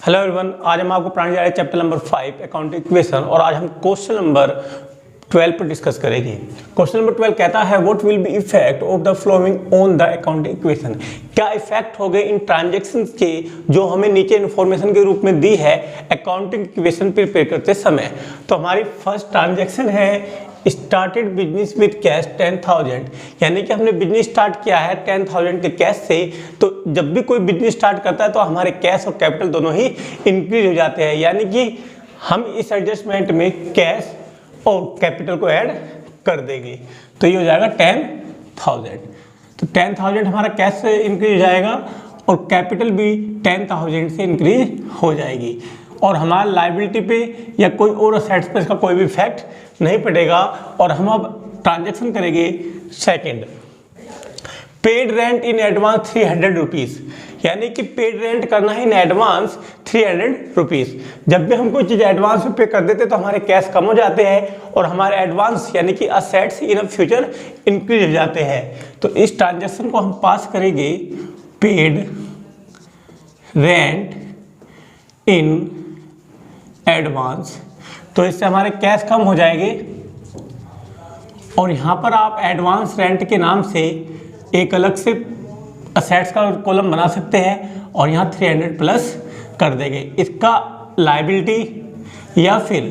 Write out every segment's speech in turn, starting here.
Hello everyone, आज हम आपको पढ़ाने जा रहे हैं चैप्टर नंबर 5 अकाउंटिंग इक्वेशन और आज हम क्वेश्चन नंबर 12 पर डिस्कस करेंगे। क्वेश्चन नंबर 12 कहता है what will be effect of the flowing on the accounting equation. क्या इफेक्ट हो गए इन ट्रांजैक्शंस के जो हमें नीचे इन्फॉर्मेशन के रूप में दी है अकाउंटिंग इक्वेशन प्रिपेयर करते समय। तो हमारी फर्स्ट ट्रांजैक्शन है स्टार्टेड बिजनेस विद कैश 10,000, यानी कि हमने बिजनेस स्टार्ट किया है 10,000 के कैश से। तो जब भी कोई बिजनेस स्टार्ट करता है तो हमारे कैश और कैपिटल दोनों ही इंक्रीज हो जाते हैं, यानी कि हम इस एडजस्टमेंट में कैश और कैपिटल को ऐड कर देंगे। तो ये हो जाएगा 10,000। तो 10,000 हमारा कैश से इंक्रीज हो जाएगा और कैपिटल भी 10,000 से इंक्रीज हो जाएगी और हमारा लायबिलिटी पे या कोई और असेट्स पे इसका कोई भी इफेक्ट नहीं पड़ेगा। और हम अब ट्रांजैक्शन करेंगे second, paid rent in advance 300 rupees, यानी कि पेड रेंट करना है इन एडवांस 300 रुपीज़। जब भी हम कोई चीज़ एडवांस में पे कर देते तो हमारे कैश कम हो जाते हैं और हमारे एडवांस यानी कि असेट्स इन फ्यूचर इंक्रीज हो जाते हैं। तो इस ट्रांजैक्शन को हम पास करेंगे पेड रेंट इन एडवांस, तो इससे हमारे कैश कम हो जाएंगे और यहाँ पर आप एडवांस रेंट के नाम से एक अलग से असेट्स का कॉलम बना सकते हैं और यहाँ 300 प्लस कर देंगे। इसका लायबिलिटी या फिर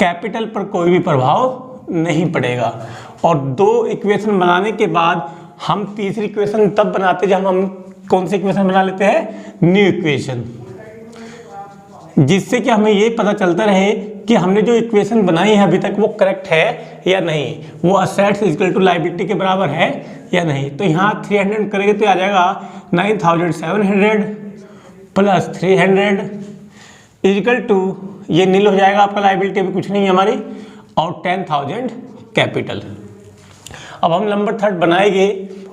कैपिटल पर कोई भी प्रभाव नहीं पड़ेगा। और दो इक्वेशन बनाने के बाद हम तीसरी इक्वेशन तब बनाते जब हम कौन सी इक्वेशन बना लेते हैं, न्यू इक्वेशन, जिससे कि हमें ये पता चलता रहे कि हमने जो इक्वेशन बनाई है अभी तक वो करेक्ट है या नहीं, वो असेट्स इक्वल टू लायबिलिटी के बराबर है या नहीं। तो यहाँ 300 करेंगे तो आ जाएगा 9,700 प्लस 300 इक्वल टू, ये नील हो जाएगा आपका, लायबिलिटी भी कुछ नहीं है हमारी, और 10,000 कैपिटल। अब हम नंबर 3 बनाएंगे,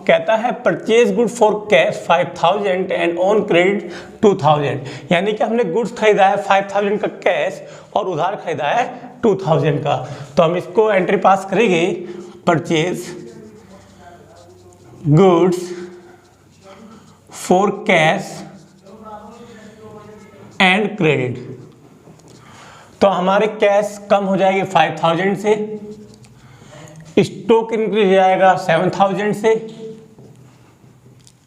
कहता है purchase good for cash 5,000 and on credit 2,000, यानी कि हमने गुड्स खरीदा है 5,000 का कैश और उधार खरीदा है 2,000 का। तो हम इसको एंट्री पास करेंगे, purchase goods for cash and credit. तो हमारे कैश कम हो जाएगी 5,000 से, स्टॉक इंक्रीज हो जाएगा 7,000 से।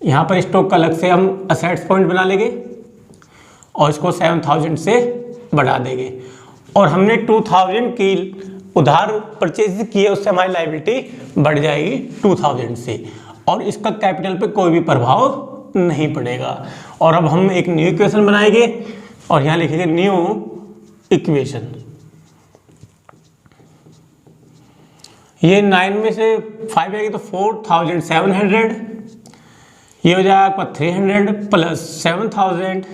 यहाँ पर स्टॉक का अलग से हम असेट्स पॉइंट बना लेंगे और इसको 7,000 से बढ़ा देंगे और हमने 2,000 की उधार परचेज की है, उससे हमारी लायबिलिटी बढ़ जाएगी 2,000 से और इसका कैपिटल पे कोई भी प्रभाव नहीं पड़ेगा। और अब हम एक न्यू इक्वेशन बनाएंगे और यहाँ लिखेंगे न्यू इक्वेशन। ये 9 में से 5 आएगी तो 4,700, ये हो जाएगा आपका 300 प्लस 7,000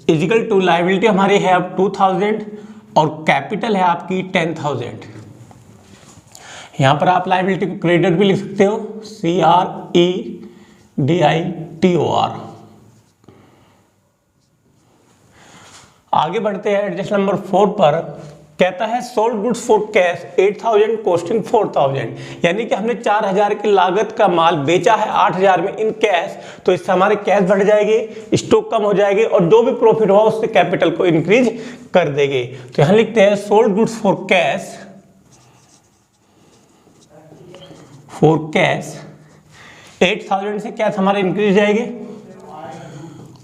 इजिकल टू, लायबिलिटी हमारी है अब 2,000 और कैपिटल है आपकी 10,000। यहाँ पर आप लायबिलिटी को क्रेडिटर भी लिख सकते हो, CREDITOR। आगे बढ़ते हैं एडजस्ट नंबर 4 पर, कहता है sold goods for cash 8,000 costing 4,000, यानी कि हमने 4,000 की लागत का माल बेचा है 8,000 में इन कैश। तो इससे हमारे कैश बढ़ जाएंगे, स्टॉक कम हो जाएगी और जो भी प्रॉफिट हुआ उससे कैपिटल को इंक्रीज कर देंगे। तो यहाँ लिखते हैं सोल्ड गुड्स फॉर कैश 8,000 से कैश हमारे इंक्रीज जाएंगे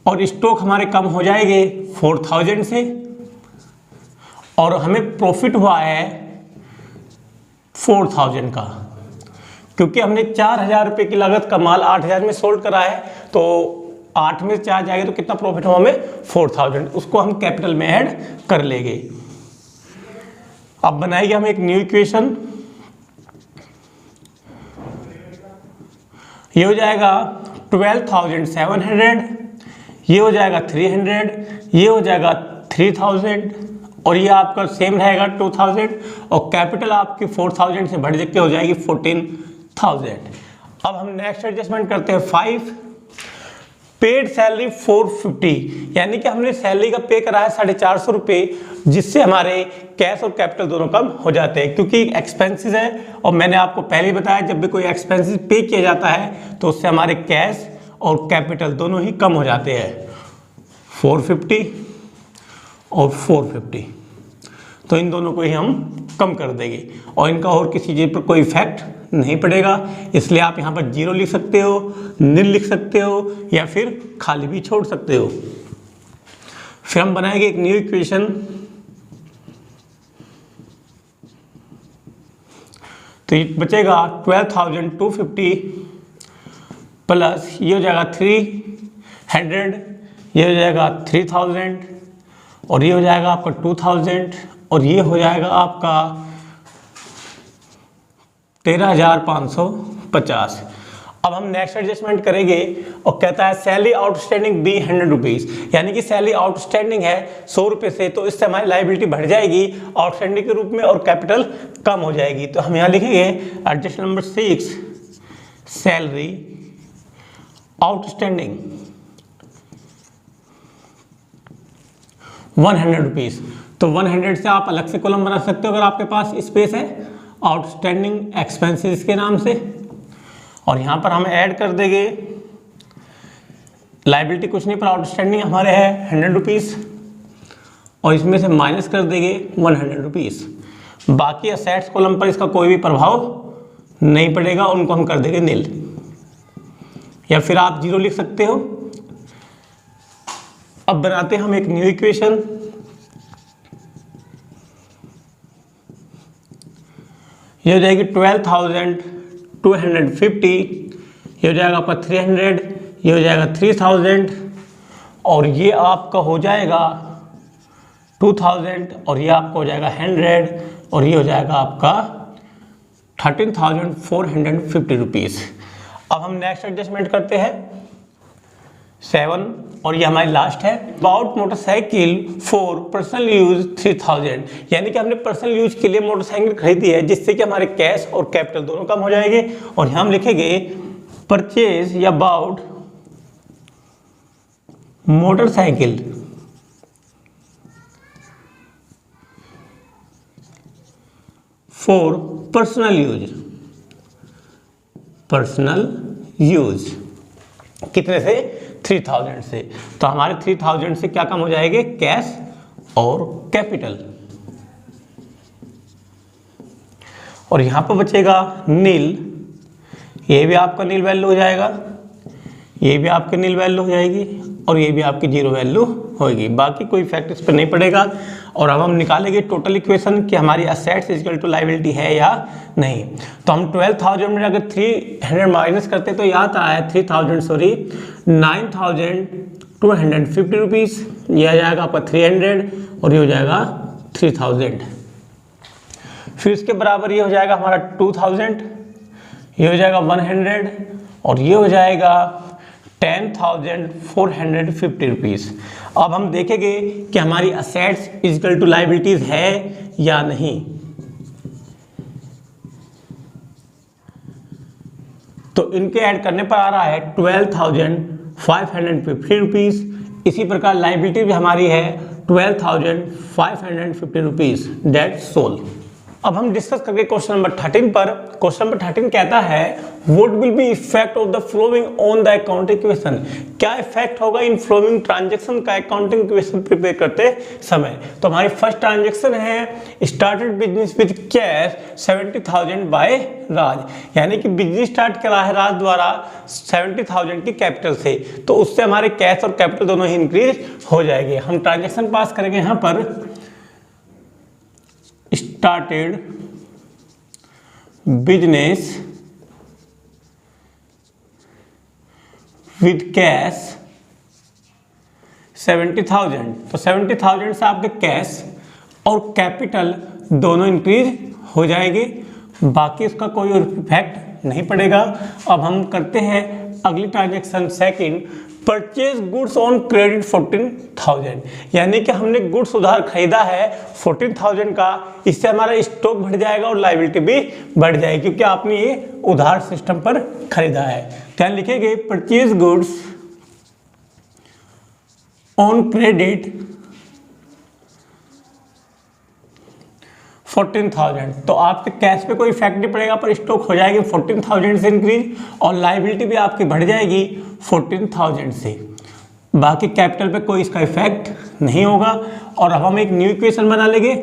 और स्टॉक हमारे कम हो जाएंगे 4,000 से और हमें प्रॉफिट हुआ है 4,000 का, क्योंकि हमने 4,000 रुपये की लागत का माल 8,000 में सोल्ड करा है। तो 8 में 4 जाएगा तो कितना प्रॉफिट हुआ हमें, 4,000, उसको हम कैपिटल में ऐड कर लेंगे। अब बनाएंगे हम एक न्यू इक्वेशन, ये हो जाएगा 12,700, ये हो जाएगा 300, ये हो जाएगा 3,000 और ये आपका सेम रहेगा 2,000 और कैपिटल आपकी 4,000 से बढ़ के हो जाएगी 14,000। अब हम नेक्स्ट एडजस्टमेंट करते हैं 5, पेड सैलरी 450, यानी कि हमने सैलरी का पे करा है 450 रुपये, जिससे हमारे कैश और कैपिटल दोनों कम हो जाते हैं क्योंकि एक्सपेंसेस है। और मैंने आपको पहले ही बताया जब भी कोई एक्सपेंसेस पे किया जाता है तो उससे हमारे कैश और कैपिटल दोनों ही कम हो जाते हैं। 450 और 450। तो इन दोनों को ही हम कम कर देंगे और इनका और किसी चीज़ पर कोई इफेक्ट नहीं पड़ेगा, इसलिए आप यहाँ पर 0 लिख सकते हो, नील लिख सकते हो या फिर खाली भी छोड़ सकते हो। फिर हम बनाएंगे एक न्यू इक्वेशन, तो ये बचेगा 12,250 प्लस ये हो जाएगा 300, ये हो जाएगा 3000 और ये हो जाएगा आपका 2000 और ये हो जाएगा आपका 13,550। अब हम नेक्स्ट एडजस्टमेंट करेंगे और कहता है सैलरी आउटस्टैंडिंग बी 100 रुपीज़, यानी कि सैलरी आउटस्टैंडिंग है 100 रुपये से, तो इससे हमारी लाइबिलिटी बढ़ जाएगी आउटस्टैंडिंग के रूप में और कैपिटल कम हो जाएगी। तो हम यहाँ लिखेंगे adjust number 6, salary outstanding 100 rupees. तो 100 से आप अलग से कॉलम बना सकते हो अगर आपके पास स्पेस है, आउटस्टैंडिंग एक्सपेंसेस के नाम से। और यहाँ पर हम ऐड कर देंगे लाइबिलिटी कुछ नहीं पर आउटस्टैंडिंग हमारे है 100 रुपीज़ और इसमें से माइनस कर देंगे 100 रुपीज़। बाकी असेट्स कॉलम पर इसका कोई भी प्रभाव नहीं पड़ेगा, उनको हम कर देंगे नील या फिर आप 0 लिख सकते हो। अब बनाते हैं हम एक न्यू इक्वेशन, ये हो जाएगी 12,250, ये हो जाएगा आपका 300, ये हो जाएगा 3000 और ये आपका हो जाएगा 2000 और ये आपका हो जाएगा 100 और ये हो जाएगा आपका 13,450 रुपीज़। अब हम नेक्स्ट एडजस्टमेंट करते हैं 7 और ये हमारी लास्ट है। About motorcycle for personal use 3000, यानी कि हमने पर्सनल यूज के लिए मोटरसाइकिल खरीदी है जिससे कि हमारे कैश और कैपिटल दोनों कम हो जाएंगे। और यहाँ हम लिखेंगे परचेज या about motorcycle for personal use कितने से 3000 से। तो हमारे 3000 से क्या कम हो जाएंगे, कैश और कैपिटल। और यहां पर बचेगा नील, ये भी आपका नील वैल्यू हो जाएगा, ये भी आपकी नील वैल्यू हो जाएगी और ये भी आपकी 0 वैल्यू होगी। बाकी कोई इफेक्ट इस पर नहीं पड़ेगा। और अब हम निकालेंगे टोटल इक्वेशन कि हमारी असेट्स इक्वल टू लायबिलिटी है या नहीं। तो हम 12,000 में अगर 300 माइनस करते तो यहाँ आता है 9,250 रुपीज़, यह आ जाएगा आपका 300 और ये हो जाएगा 3000। फिर इसके बराबर ये हो जाएगा हमारा 2000, ये हो जाएगा 100 और ये हो जाएगा 10,450 रुपीज़। अब हम देखेंगे कि हमारी असेट्स इक्वल टू लायबिलिटीज है या नहीं। तो इनके ऐड करने पर आ रहा है 12,550 रुपीज़। इसी प्रकार लायबिलिटी भी हमारी है 12,550 रुपीज़। That's all. अब हम डिस्कस करेंगे क्वेश्चन नंबर 13 पर। क्वेश्चन नंबर 13 कहता है what will be effect of the flowing on the accounting equation. क्या इफेक्ट होगा इन फ्लोइंग ट्रांजैक्शन का अकाउंटिंग इक्वेशन प्रिपेयर करते समय। तो हमारी फर्स्ट ट्रांजैक्शन है started business with cash 70,000 by Raj, यानी कि बिजनेस स्टार्ट करा है राज द्वारा 70,000 की कैपिटल से, तो उससे हमारे कैश और कैपिटल दोनों ही इंक्रीज हो जाएंगे। हम ट्रांजैक्शन पास करेंगे यहाँ पर started business with cash 70,000। तो 70,000 से आपके कैश और कैपिटल दोनों इंक्रीज हो जाएंगे, बाकी इसका कोई इफेक्ट नहीं पड़ेगा। अब हम करते हैं अगली transaction second, purchase goods on credit 14,000, यानी कि हमने गुड्स उधार खरीदा है 14,000 का, इससे हमारा स्टॉक बढ़ जाएगा और लायबिलिटी भी बढ़ जाएगी क्योंकि आपने ये उधार सिस्टम पर खरीदा है। क्या लिखेंगे परचेज गुड्स ऑन क्रेडिट 14,000। तो आपके कैश पे कोई इफेक्ट नहीं पड़ेगा पर स्टॉक हो जाएगी 14,000 से इंक्रीज और लायबिलिटी भी आपकी बढ़ जाएगी 14,000 से। बाकी कैपिटल पे कोई इसका इफेक्ट नहीं होगा। और अब हम एक न्यू इक्वेशन बना लेंगे,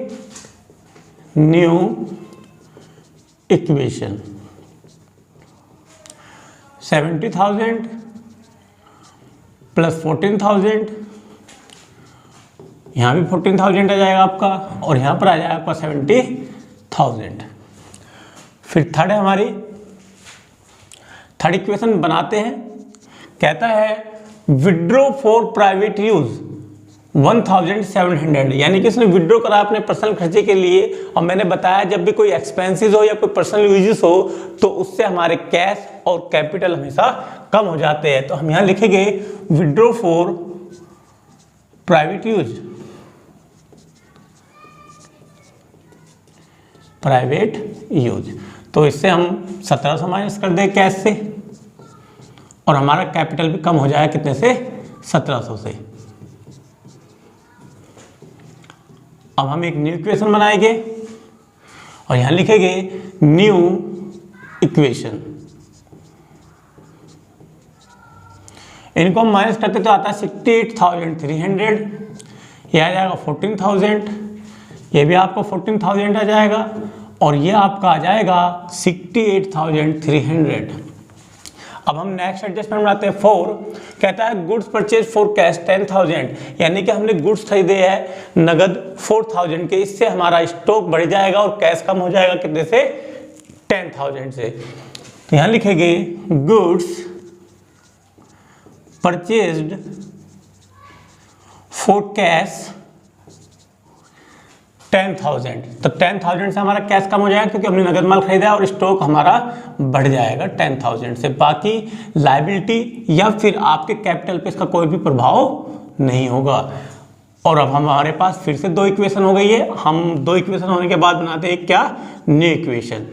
न्यू इक्वेशन 70,000 प्लस 14,000, यहाँ भी 14,000 आ जाएगा आपका और यहाँ पर आ जाएगा आपका 70,000। फिर थर्ड है हमारी, थर्ड इक्वेशन बनाते हैं। कहता है विड्रॉ फॉर प्राइवेट यूज 1,700, यानी कि उसने विड्रॉ करा अपने पर्सनल खर्चे के लिए। और मैंने बताया जब भी कोई एक्सपेंसेस हो या कोई पर्सनल यूजेस हो तो उससे हमारे कैश और कैपिटल हमेशा कम हो जाते हैं। तो हम यहाँ लिखेंगे withdraw for private use, private use. तो इससे हम 1700 माइनस कर दें कैश से और हमारा कैपिटल भी कम हो जाएगा कितने से, 1700 से। अब हम एक न्यू इक्वेशन बनाएंगे और यहां लिखेंगे न्यू इक्वेशन। इनको हम माइनस करते तो आता है 68,300, यह आ जाएगा 14,000, ये भी आपको 14,000 आ जाएगा और ये आपका आ जाएगा 68,300। अब हम नेक्स्ट एडजस्टमेंट बनाते हैं 4। कहता है गुड्स परचेज फॉर कैश 10,000, यानी कि हमने गुड्स खरीदे हैं नगद 4,000 के, इससे हमारा स्टॉक बढ़ जाएगा और कैश कम हो जाएगा कितने से, 10,000 से। तो यहाँ लिखेंगे गुड्स परचेज्ड फॉर कैश 10,000। तो 10,000 से हमारा कैश कम हो जाएगा क्योंकि हमने नगद माल खरीदा है और स्टॉक हमारा बढ़ जाएगा 10,000 से। बाकी लायबिलिटी या फिर आपके कैपिटल पे इसका कोई भी प्रभाव नहीं होगा। और अब हमारे पास फिर से दो इक्वेशन हो गई है। हम दो इक्वेशन होने के बाद बनाते हैं क्या, न्यू इक्वेशन।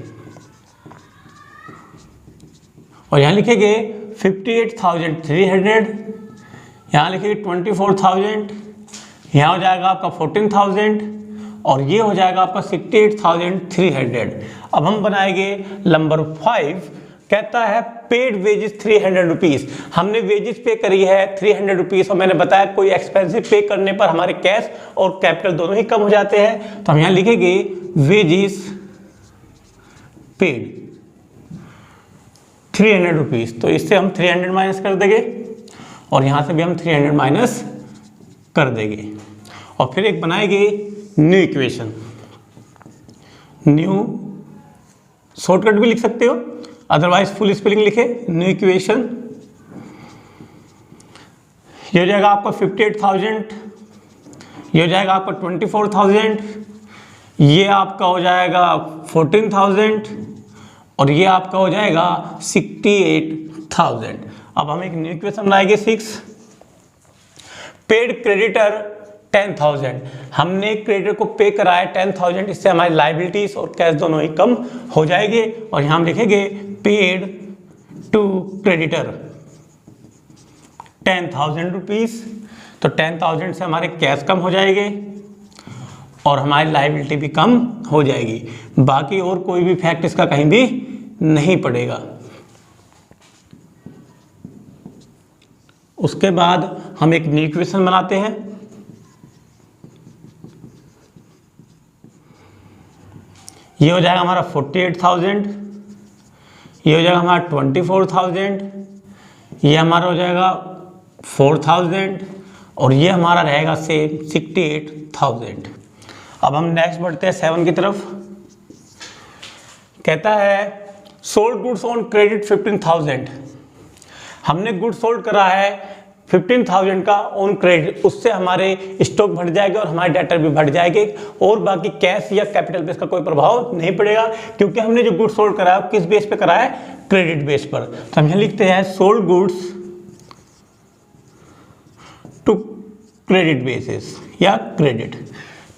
और यहाँ लिखेंगे 58,300, यहाँ लिखेंगे 24,000, यहाँ हो जाएगा आपका 14,000 और ये हो जाएगा आपका 68,300। अब हम बनाएंगे नंबर 5। कहता है पेड वेजेस 300 रुपीज़, हमने वेजेस पे करी है 300 रुपीज़ और मैंने बताया कोई एक्सपेंसिव पे करने पर हमारे कैश और कैपिटल दोनों ही कम हो जाते हैं। तो हम यहाँ लिखेंगे वेजेस पेड 300 रुपीज़। तो इससे हम 300 माइनस कर देंगे और यहाँ से भी हम 300 माइनस कर देंगे। और फिर एक बनाएंगे न्यू इक्वेशन, न्यू शॉर्टकट भी लिख सकते हो, अदरवाइज फुल स्पेलिंग लिखे, न्यू इक्वेशन। ये हो जाएगा आपका 58,000, ये हो जाएगा आपका 24,000, ये आपका हो जाएगा 14,000 और ये आपका हो जाएगा 68,000। अब हम एक न्यू इक्वेशन बनाएंगे 6। पेड क्रेडिटर 10,000, हमने क्रेडिटर को पे कराया 10,000, इससे हमारी लायबिलिटीज और कैश दोनों ही कम हो जाएंगे। और यहाँ हम लिखेंगे पेड टू क्रेडिटर 10,000 रुपीज़। तो 10,000 से हमारे कैश कम हो जाएंगे और हमारी लायबिलिटी भी कम हो जाएगी। बाकी और कोई भी फैक्ट इसका कहीं भी नहीं पड़ेगा। उसके बाद हम एक न्यू इक्वेशन बनाते हैं। ये हो जाएगा हमारा 48,000, ये हो जाएगा हमारा 24,000, ये हमारा हो जाएगा 4,000 और ये हमारा रहेगा सेम 68,000। अब हम नेक्स्ट बढ़ते हैं 7 की तरफ। कहता है सोल्ड गुड्स ऑन क्रेडिट 15,000, हमने गुड सोल्ड करा है 15,000 का ऑन क्रेडिट, उससे हमारे स्टॉक बढ़ जाएगा और हमारे डेटर भी बढ़ जाएंगे और बाकी कैश या कैपिटल पे इसका कोई प्रभाव नहीं पड़ेगा क्योंकि हमने जो गुड सोल्ड करा है किस बेस पे करा है, क्रेडिट बेस पर। तो हम यहाँ लिखते हैं sold goods to credit basis या क्रेडिट,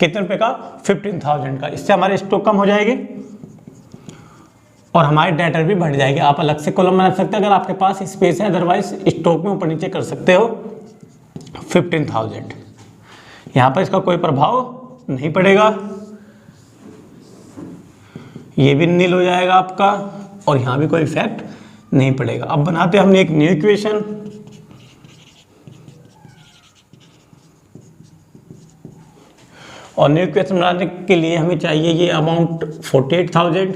कितने रुपए का, 15,000 का, इससे हमारे स्टॉक कम हो जाएंगे और हमारे डेटर भी बढ़ जाएंगे। आप अलग से कॉलम बना सकते हैं अगर आपके पास स्पेस है, अदरवाइज स्टॉक में ऊपर नीचे कर सकते हो। 15,000 यहाँ पर इसका कोई प्रभाव नहीं पड़ेगा, ये भी नील हो जाएगा आपका और यहाँ भी कोई इफेक्ट नहीं पड़ेगा। अब बनाते हैं हमने एक न्यू इक्वेशन। और न्यू इक्वेशन बनाने के लिए हमें चाहिए ये अमाउंट 48,000,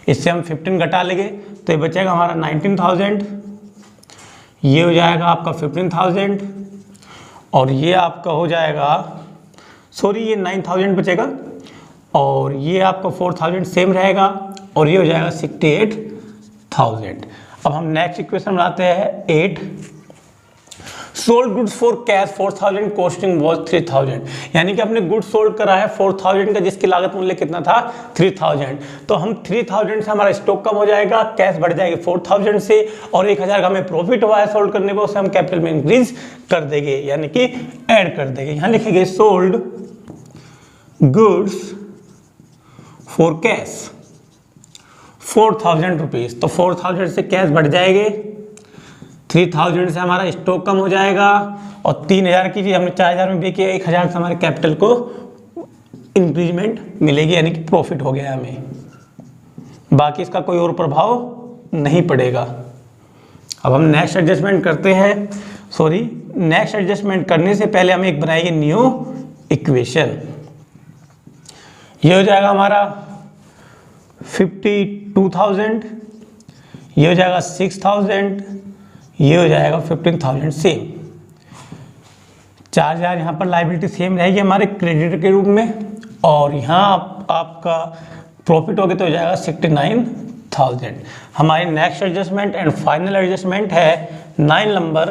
इससे हम 15 घटा लेंगे तो ये बचेगा हमारा 19,000, ये हो जाएगा आपका 15,000 और ये आपका हो जाएगा सॉरी ये 9,000 बचेगा और ये आपका 4,000 सेम रहेगा और ये हो जाएगा 68,000। अब हम नेक्स्ट इक्वेशन बनाते हैं 8। Sold goods for cash 4,000 costing was 3,000, यानी कि आपने गुड्स सोल्ड करा है 4,000 का जिसकी लागत मूल्य कितना था 3,000। तो हम 3,000 से हमारा स्टॉक कम हो जाएगा, कैश बढ़ जाएगी 4,000 से और 1,000 का हमें प्रॉफिट हुआ है सोल्ड करने को, उसे हम कैपिटल में इंक्रीज कर देंगे यानी कि ऐड कर देंगे। यहाँ लिखेंगे sold goods for cash 4,000 rupees, तो 4,000 से कैश बढ़ जाएंगे, 3,000 से हमारा स्टॉक कम हो जाएगा और 3,000 की चीज़ हमने 4,000 में बेची, 1,000 से हमारे कैपिटल को इंक्रीजमेंट मिलेगी यानी कि प्रॉफिट हो गया हमें, बाकी इसका कोई और प्रभाव नहीं पड़ेगा। अब हम नेक्स्ट एडजस्टमेंट करते हैं, नेक्स्ट एडजस्टमेंट करने से पहले हम एक बनाएंगे न्यू इक्वेशन। ये हो जाएगा हमारा 52,000, ये हो जाएगा 6,000, ये हो जाएगा 15,000 सेम। 4,000 यहाँ पर लाइबिलिटी सेम रहेगी हमारे क्रेडिटर के रूप में और यहाँ आपका प्रॉफिट हो गया तो हो जाएगा 69,000। हमारी next adjustment and final adjustment है 9 number,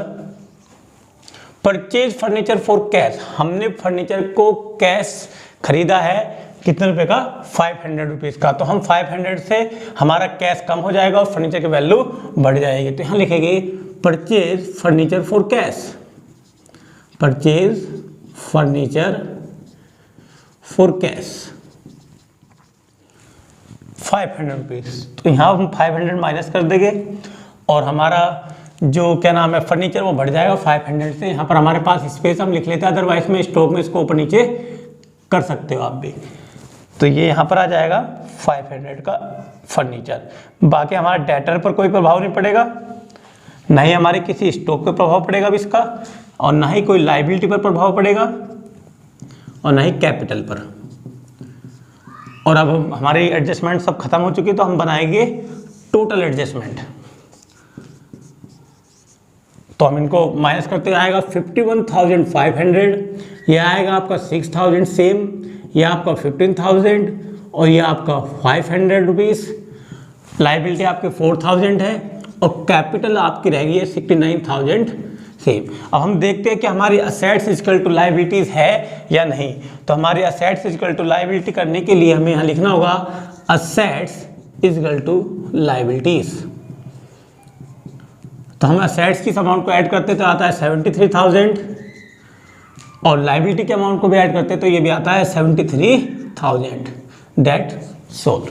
purchase furniture for cash. हमने फर्नीचर को कैश खरीदा है कितने रुपए का 500 रुपीज़ का, तो हम 500 से हमारा कैश कम हो जाएगा और फर्नीचर की वैल्यू बढ़ जाएगी। तो यहाँ लिखेंगे purchase furniture for cash, purchase furniture for cash 500 rupees, तो यहाँ हम 500 माइनस कर देंगे और हमारा जो क्या नाम है फर्नीचर वो बढ़ जाएगा 500 से। यहाँ पर हमारे पास स्पेस हम लिख लेते हैं, अदरवाइज में स्टॉक में इसको ऊपर नीचे कर सकते हो आप भी। तो ये यहाँ पर आ जाएगा 500 का फर्नीचर। बाकी हमारा डेटर पर कोई प्रभाव नहीं पड़ेगा, ना ही हमारे किसी स्टॉक पर प्रभाव पड़ेगा अब इसका, और ना ही कोई लाइबिलिटी पर प्रभाव पड़ेगा और ना ही कैपिटल पर। और अब हमारी एडजस्टमेंट सब खत्म हो चुकी है तो हम बनाएंगे टोटल एडजस्टमेंट। तो हम इनको माइनस करते आएगा 51,500, यह आएगा आपका 6,000 सेम, यह आपका 15,000 और यह आपका 500 रुपीज़। लाइबिलिटी आपके 4,000 है और कैपिटल आपकी रहेगी 69,000 सेम। अब हम देखते हैं कि हमारी असेट्स इक्वल टू लाइबिलिटीज़ है या नहीं। तो हमारी असेट्स इक्वल टू लाइबिलिटी करने के लिए हमें यहाँ लिखना होगा असेट्स इक्वल टू लाइबिलिटीज़। तो हम असेट्स की अमाउंट को ऐड करते तो आता है 73,000 और लाइबिलिटी के अमाउंट को भी ऐड करते तो ये भी आता है 73,000। Debt sold.